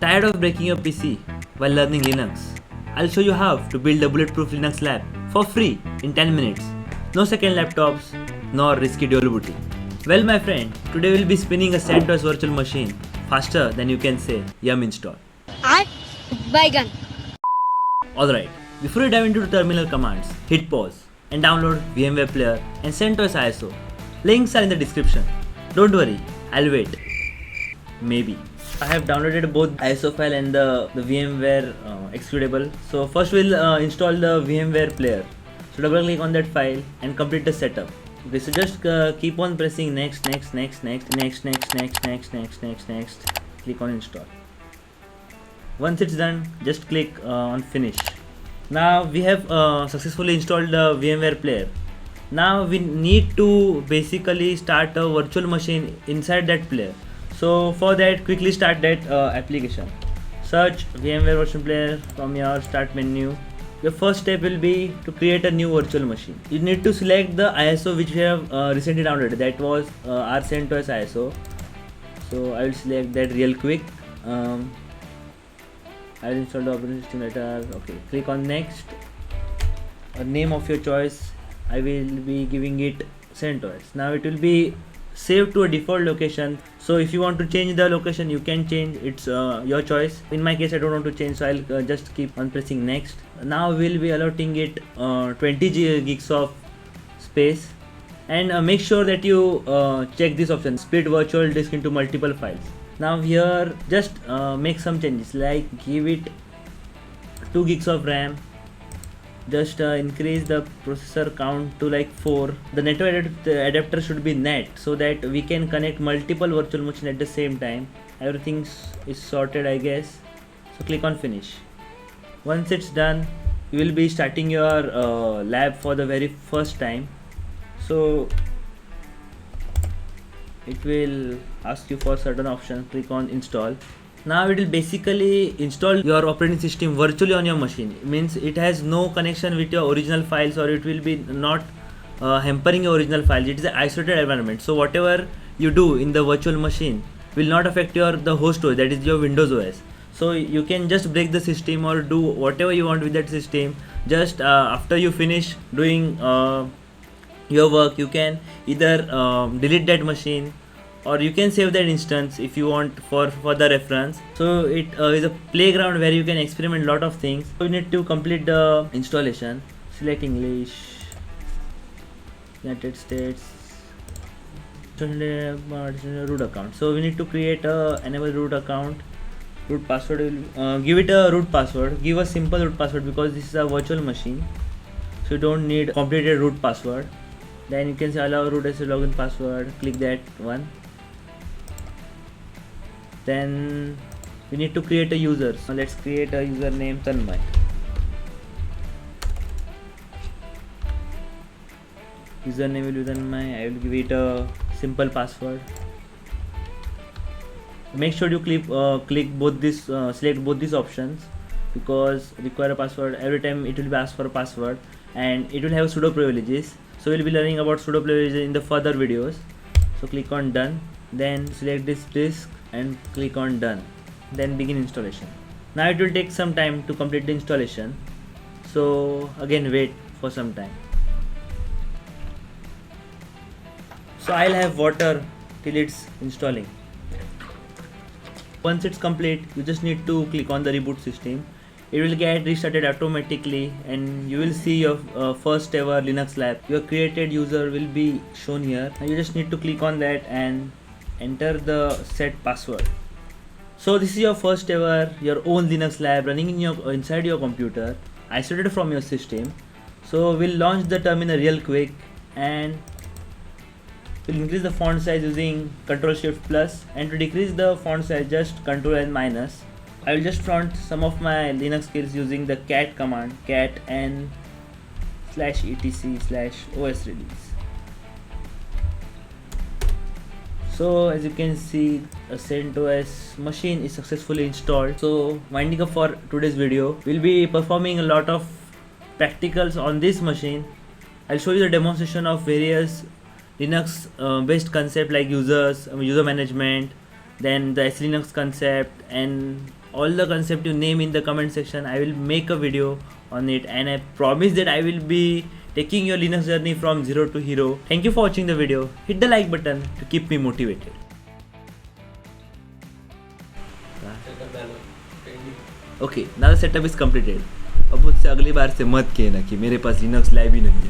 Tired of breaking your PC while learning Linux? I'll show you how to build a bulletproof Linux lab for free in 10 minutes. No second laptops, nor risky dual booting. Well my friend, today we'll be spinning a CentOS virtual machine faster than you can say yum install. Bygone. Alright, before we dive into the terminal commands, hit pause and download VMware Player and CentOS ISO. Links are in the description. Don't worry, I'll wait. Maybe. I have downloaded both ISO file and the VMware executable. So first we'll install the VMware Player. So double click on that file and complete the setup. Okay, so just keep on pressing next. Click on install. Once it's done, just click on finish. Now we have successfully installed the VMware Player. Now we need to basically start a virtual machine inside that player. So for that, quickly start that application. Search VMware Workstation Player from your start menu. Your first step will be to create a new virtual machine. You need to select the ISO which we have recently downloaded. That was our CentOS ISO. So I will select that real quick. I will install the operating system later. Okay, click on next. A name of your choice. I will be giving it CentOS. Now it will be saved to a default location. So if you want to change the location, you can change. It's your choice. In my case, I don't want to change, so I'll just keep on pressing next. Now we'll be allotting it 20 gigs of space, and make sure that you check this option: split virtual disk into multiple files. Now here, just make some changes, like give it 2 gigs of RAM. Just increase the processor count to like 4. The network adapter should be net, so that we can connect multiple virtual machines at the same time. Everything is sorted, I guess. So click on finish. Once it's done, you will be starting your lab for the very first time. So it will ask you for certain options. Click on install. Now it will basically install your operating system virtually on your machine. It means it has no connection with your original files, or it will be not hampering your original files. It is an isolated environment. So whatever you do in the virtual machine will not affect the host OS, that is your Windows OS. So you can just break the system or do whatever you want with that system. Just after you finish doing your work, you can either delete that machine, or you can save that instance if you want for further reference. So it is a playground where you can experiment a lot of things. So you need to complete the installation. Select English, United States, root account. So we need to create a enable root account. Root password will give it a root password. Give a simple root password because this is a virtual machine, so you don't need complicated root password. Then you can say allow root as a login password. Click that one. Then we need to create a user. So let's create a username Tanmay. Username will be Tanmay. I will give it a simple password. Make sure you click both this, select both these options, because require a password. Every time it will be asked for a password, and it will have sudo privileges. So we'll be learning about sudo privileges in the further videos. So click on done. Then select this disk and click on done. Then begin installation. Now it will take some time to complete the installation. So again, wait for some time. So I'll have water till it's installing. Once it's complete, you just need to click on the reboot system. It will get restarted automatically, and you will see your first ever Linux lab. Your created user will be shown here. Now you just need to click on that and enter the set password. So this is your first ever your own Linux lab running in your inside your computer, isolated from your system. So we'll launch the terminal real quick, and we'll increase the font size using Ctrl+Shift+, and to decrease the font size just Ctrl and minus. I will just prompt some of my Linux skills using the cat command, cat n/etc/os release. So as you can see, a CentOS machine is successfully installed. So winding up for today's video, we'll be performing a lot of practicals on this machine. I'll show you the demonstration of various Linux based concept like user management, then the SLinux concept, and all the concept you name in the comment section. I will make a video on it, and I promise that I will be taking your Linux journey from zero to hero. Thank you for watching the video. Hit the like button to keep me motivated. Okay, now the setup is completed. अब मुझसे अगली बार से मत कहना कि मेरे पास Linux lab ही नहीं है.